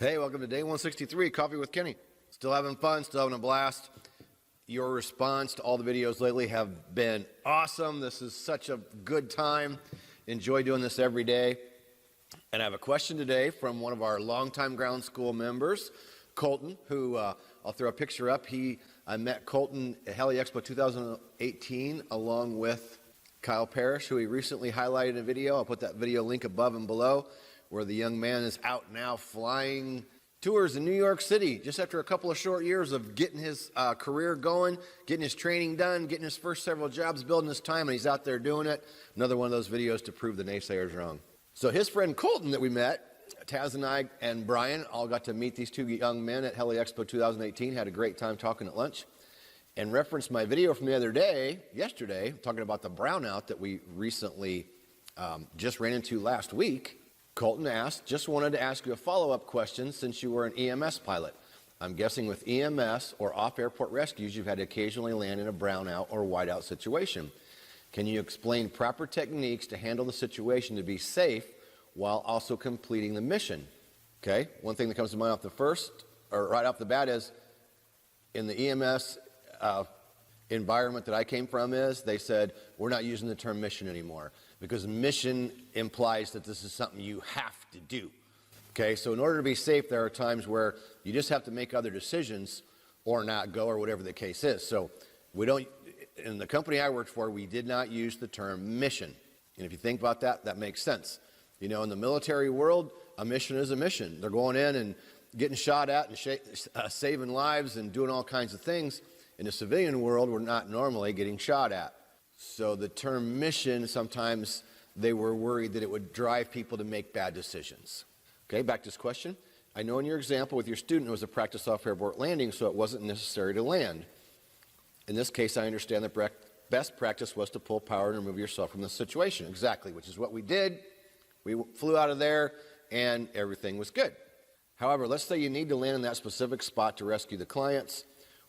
Hey, welcome to day 163, Coffee with Kenny. Still having fun, still having a blast. Your response to all the videos lately have been awesome. This is such a good time. Enjoy doing this every day. And I have a question today from one of our longtime ground school members, Colton, who I'll throw a picture up. I met Colton at Heli Expo 2018 along with Kyle Parrish, who he recently highlighted in a video. I'll put that video link above and below, where the young man is out now flying tours in New York City just after a couple of short years of getting his career going, getting his training done, getting his first several jobs, building his time, and he's out there doing it. Another one of those videos to prove the naysayers wrong. So his friend Colton that we met, Taz and I and Brian all got to meet these two young men at Heli Expo 2018, had a great time talking at lunch, and referenced my video from the other day, yesterday, talking about the brownout that we recently just ran into last week. Colton asked, just wanted to ask you a follow-up question since you were an EMS pilot. I'm guessing with EMS or off-airport rescues, you've had to occasionally land in a brownout or whiteout situation. Can you explain proper techniques to handle the situation to be safe while also completing the mission? Okay, one thing that comes to mind right off the bat is in the EMS environment that I came from is they said, we're not using the term mission anymore because mission implies that this is something you have to do. Okay, so in order to be safe, there are times where you just have to make other decisions or not go or whatever the case is. So we don't, in the company I worked for, we did not use the term mission. And if you think about that, that makes sense. You know, in the military world, a mission is a mission. They're going in and getting shot at and saving lives and doing all kinds of things. In the civilian world, we're not normally getting shot at. So the term mission, sometimes they were worried that it would drive people to make bad decisions. Okay, back to this question. I know in your example with your student, it was a practice off-airport landing, so it wasn't necessary to land. In this case, I understand that best practice was to pull power and remove yourself from the situation. Exactly, which is what we did. We flew out of there, and everything was good. However, let's say you need to land in that specific spot to rescue the clients.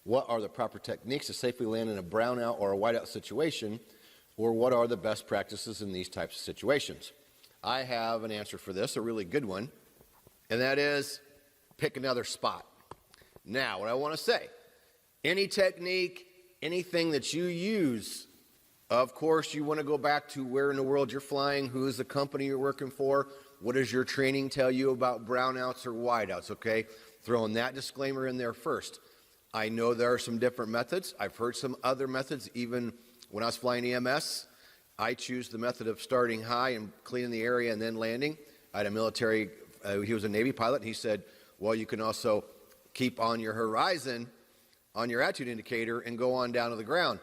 What are the proper techniques to safely land in a brownout or a whiteout situation, or what are the best practices in these types of situations? I have an answer for this, a really good one, and that is pick another spot. Now, what I want to say, any technique, anything that you use, of course, you want to go back to where in the world you're flying, who is the company you're working for, what does your training tell you about brownouts or whiteouts, okay? Throwing that disclaimer in there first. I know there are some different methods. I've heard some other methods. Even when I was flying EMS, I choose the method of starting high and cleaning the area and then landing. I had a military, he was a Navy pilot, and he said, well, you can also keep on your horizon, on your attitude indicator, and go on down to the ground.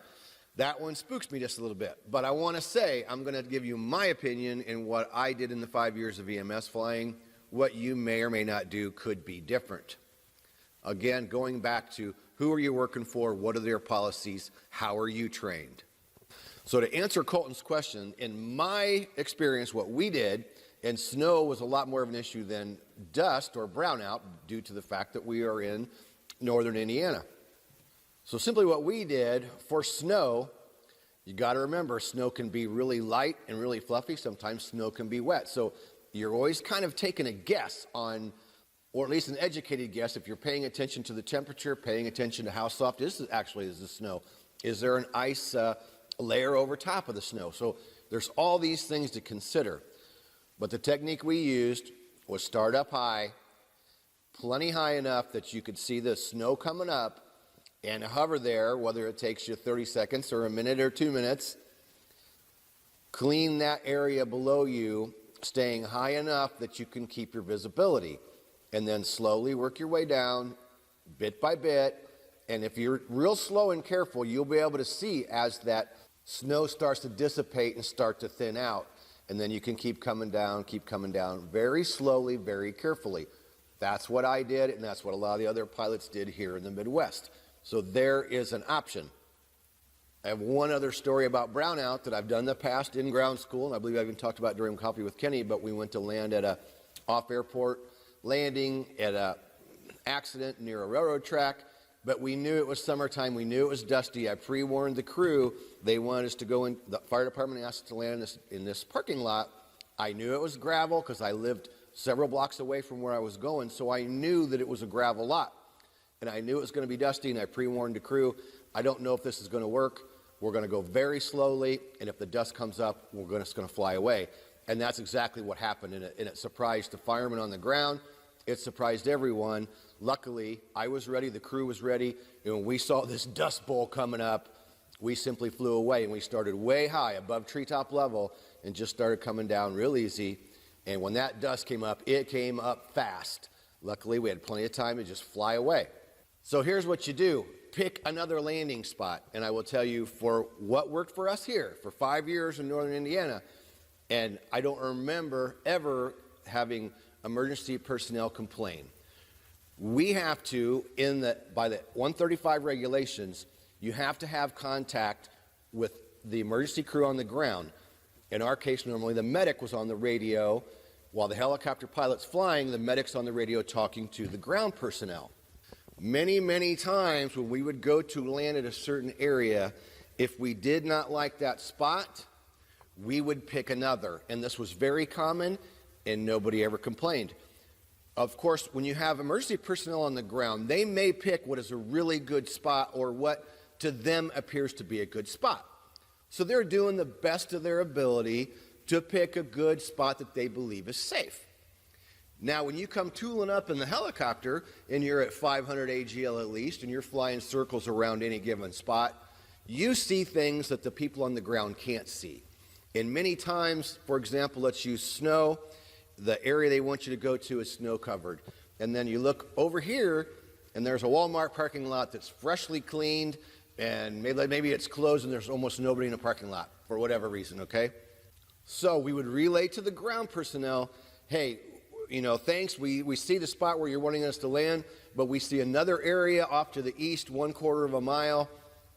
That one spooks me just a little bit. But I want to say, I'm going to give you my opinion in what I did in the 5 years of EMS flying. What you may or may not do could be different. Again, going back to who are you working for, what are their policies, how are you trained? So to answer Colton's question, in my experience, what we did, and snow was a lot more of an issue than dust or brownout due to the fact that we are in northern Indiana. So simply what we did for snow, you got to remember snow can be really light and really fluffy. Sometimes snow can be wet. So you're always kind of taking a guess on, or at least an educated guess, if you're paying attention to the temperature, paying attention to how soft is the snow. Is there an ice layer over top of the snow? So there's all these things to consider. But the technique we used was start up high, plenty high enough that you could see the snow coming up, and hover there, whether it takes you 30 seconds or a minute or 2 minutes. Clean that area below you, staying high enough that you can keep your visibility. And then slowly work your way down, bit by bit. And if you're real slow and careful, you'll be able to see as that snow starts to dissipate and start to thin out. And then you can keep coming down very slowly, very carefully. That's what I did, and that's what a lot of the other pilots did here in the Midwest. So there is an option. I have one other story about brownout that I've done in the past in ground school, and I believe I even talked about during Coffee with Kenny, but we went to land at a off-airport landing at an accident near a railroad track, but we knew it was summertime, we knew it was dusty. I pre-warned the crew. They wanted us to go in, the fire department asked us to land in this parking lot. I knew it was gravel because I lived several blocks away from where I was going, so I knew that it was a gravel lot. And I knew it was going to be dusty, and I pre-warned the crew, I don't know if this is going to work. We're going to go very slowly, and if the dust comes up, it's going to fly away. And that's exactly what happened, and it surprised the firemen on the ground. It surprised everyone. Luckily, I was ready, the crew was ready, and when we saw this dust bowl coming up, we simply flew away, and we started way high above treetop level and just started coming down real easy. And when that dust came up, it came up fast. Luckily, we had plenty of time to just fly away. So here's what you do. Pick another landing spot. And I will tell you, for what worked for us here for 5 years in northern Indiana, and I don't remember ever having emergency personnel complain. We have to, by the 135 regulations, you have to have contact with the emergency crew on the ground. In our case, normally the medic was on the radio. While the helicopter pilot's flying, the medic's on the radio talking to the ground personnel. Many, many times when we would go to land at a certain area, if we did not like that spot, we would pick another. And this was very common, and nobody ever complained. Of course, when you have emergency personnel on the ground, they may pick what is a really good spot or what to them appears to be a good spot. So they're doing the best of their ability to pick a good spot that they believe is safe. Now, when you come tooling up in the helicopter and you're at 500 AGL at least and you're flying circles around any given spot, you see things that the people on the ground can't see. And many times, for example, let's use snow. The area they want you to go to is snow covered. And then you look over here and there's a Walmart parking lot that's freshly cleaned, and maybe it's closed and there's almost nobody in the parking lot for whatever reason, okay? So we would relay to the ground personnel, hey, thanks, we see the spot where you're wanting us to land, but we see another area off to the east, 1/4 of a mile.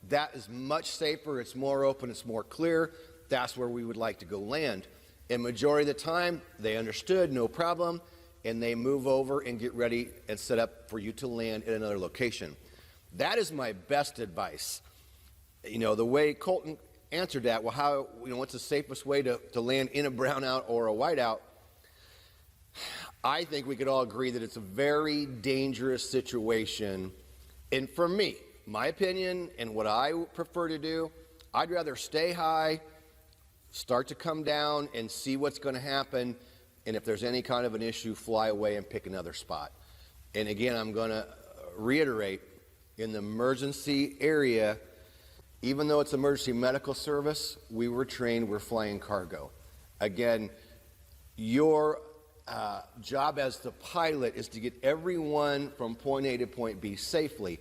That is much safer, it's more open, it's more clear. That's where we would like to go land. And majority of the time, they understood, no problem, and they move over and get ready and set up for you to land in another location. That is my best advice. The way Colton answered that, well, what's the safest way to land in a brownout or a whiteout? I think we could all agree that it's a very dangerous situation. And for me, my opinion and what I prefer to do, I'd rather stay high, start to come down and see what's going to happen, and if there's any kind of an issue, fly away and pick another spot. And again, I'm going to reiterate, in the emergency area, even though it's emergency medical service, we were trained, we're flying cargo. Again, your job as the pilot is to get everyone from point A to point B safely.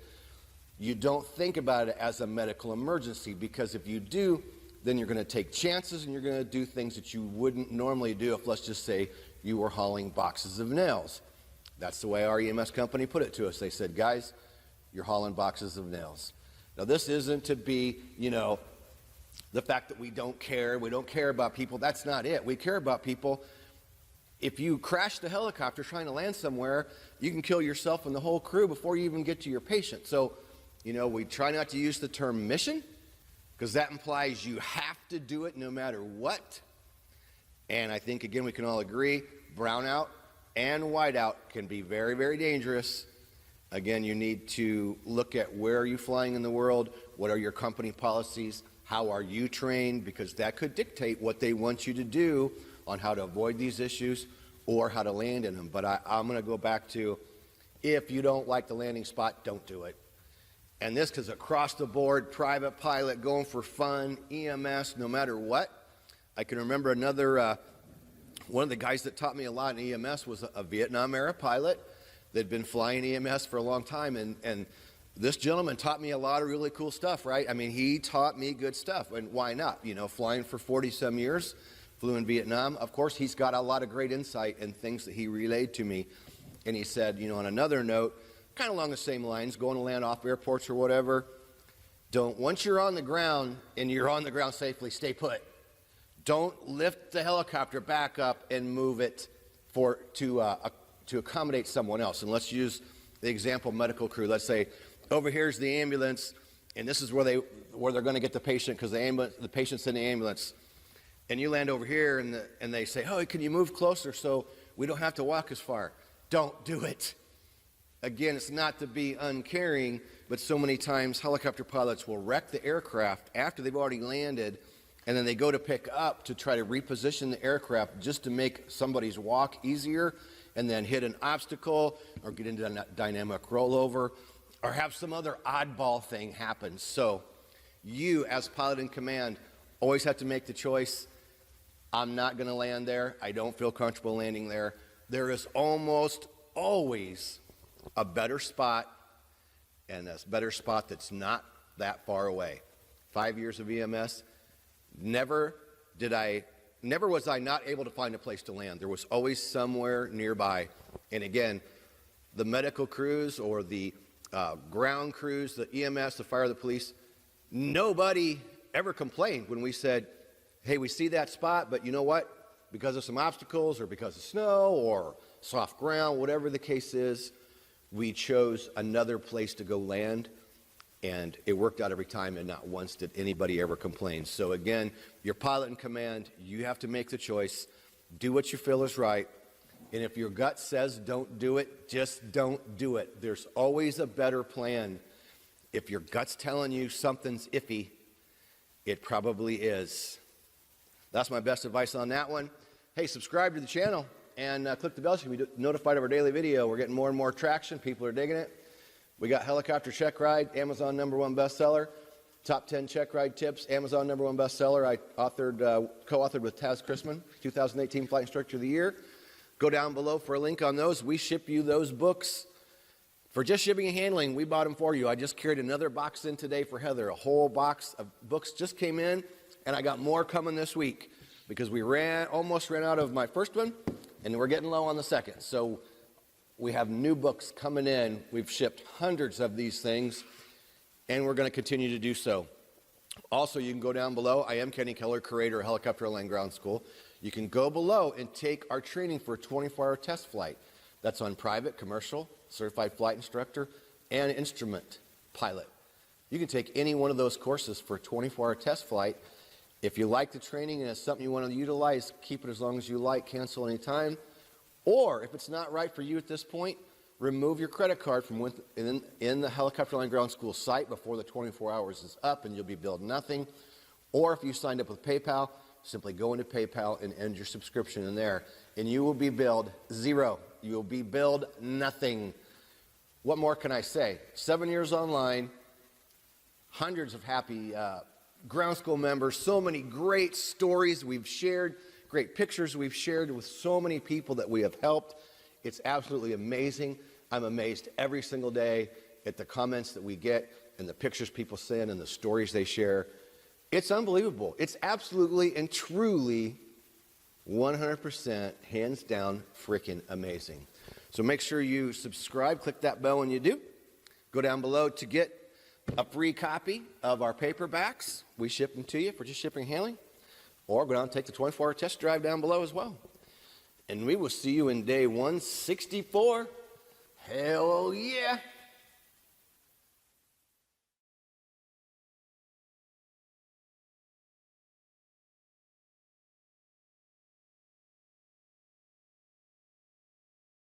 You don't think about it as a medical emergency, because if you do, then you're going to take chances and you're going to do things that you wouldn't normally do if, let's just say, you were hauling boxes of nails. That's the way our EMS company put it to us. They said, guys, you're hauling boxes of nails. Now, this isn't to be, the fact that we don't care about people. That's not it. We care about people. If you crash the helicopter trying to land somewhere, you can kill yourself and the whole crew before you even get to your patient. So, we try not to use the term mission, because that implies you have to do it no matter what. And I think, again, we can all agree, brownout and whiteout can be very, very dangerous. Again, you need to look at where are you flying in the world, what are your company policies, how are you trained, because that could dictate what they want you to do on how to avoid these issues or how to land in them. But I'm going to go back to, if you don't like the landing spot, don't do it. And this is across the board, private pilot, going for fun, EMS, no matter what. I can remember one of the guys that taught me a lot in EMS was a Vietnam era pilot that had been flying EMS for a long time. And this gentleman taught me a lot of really cool stuff, right? I mean, he taught me good stuff. And why not? Flying for 40-some years, flew in Vietnam. Of course, he's got a lot of great insight and things that he relayed to me. And he said, on another note, kind of along the same lines, going to land off airports or whatever, once you're on the ground and you're on the ground safely, stay put. Don't lift the helicopter back up and move it to accommodate someone else. And let's use the example medical crew. Let's say over here's the ambulance, and this is where they're going to get the patient, because the patient's in the ambulance. And you land over here, and they say, oh, can you move closer so we don't have to walk as far. Don't do it. Again, it's not to be uncaring, but so many times helicopter pilots will wreck the aircraft after they've already landed, and then they go to pick up to try to reposition the aircraft just to make somebody's walk easier, and then hit an obstacle or get into a dynamic rollover or have some other oddball thing happen. So you, as pilot in command, always have to make the choice. I'm not going to land there. I don't feel comfortable landing there. There is almost always a better spot, and a better spot that's not that far away. 5 years of EMS, never was I not able to find a place to land. There was always somewhere nearby. And again, the medical crews or the ground crews, the EMS, the fire, the police, nobody ever complained when we said, hey, we see that spot, but you know what? Because of some obstacles or because of snow or soft ground, whatever the case is, we chose another place to go land, and it worked out every time, and not once did anybody ever complain. So again, your pilot in command, you have to make the choice. Do what you feel is right, and if your gut says don't do it, just don't do it. There's always a better plan. If your gut's telling you something's iffy, it probably is. That's my best advice on that one. Hey, subscribe to the channel and click the bell so you can be notified of our daily video. We're getting more and more traction. People are digging it. We got Helicopter Check Ride, Amazon #1 bestseller. Top 10 check ride tips, Amazon #1 bestseller. I co-authored with Taz Chrisman, 2018 Flight Instructor of the Year. Go down below for a link on those. We ship you those books for just shipping and handling. We bought them for you. I just carried another box in today for Heather. A whole box of books just came in, and I got more coming this week because we almost ran out of my first one, and we're getting low on the second. So we have new books coming in. We've shipped hundreds of these things, and we're going to continue to do so. Also, you can go down below. I am Kenny Keller, curator of Helicopter Land Ground School. You can go below and take our training for a 24-hour test flight. That's on private, commercial, certified flight instructor, and instrument pilot. You can take any one of those courses for a 24-hour test flight. If you like the training and it's something you want to utilize, keep it as long as you like, cancel anytime. Or if it's not right for you at this point, remove your credit card from in the Helicopter Land Ground School site before the 24 hours is up, and you'll be billed nothing. Or if you signed up with PayPal, simply go into PayPal and end your subscription in there, and you will be billed zero. You will be billed nothing. What more can I say? 7 years online, hundreds of happy ground school members, so many great stories we've shared, great pictures we've shared with so many people that we have helped. It's absolutely amazing. I'm amazed every single day at the comments that we get and the pictures people send and the stories they share. It's unbelievable. It's absolutely and truly 100% hands down freaking amazing. So make sure you subscribe, click that bell when you do. Go down below to get a free copy of our paperbacks. We ship them to you for just shipping and handling. Or go down and take the 24-hour test drive down below as well. And we will see you in day 164. Hell yeah.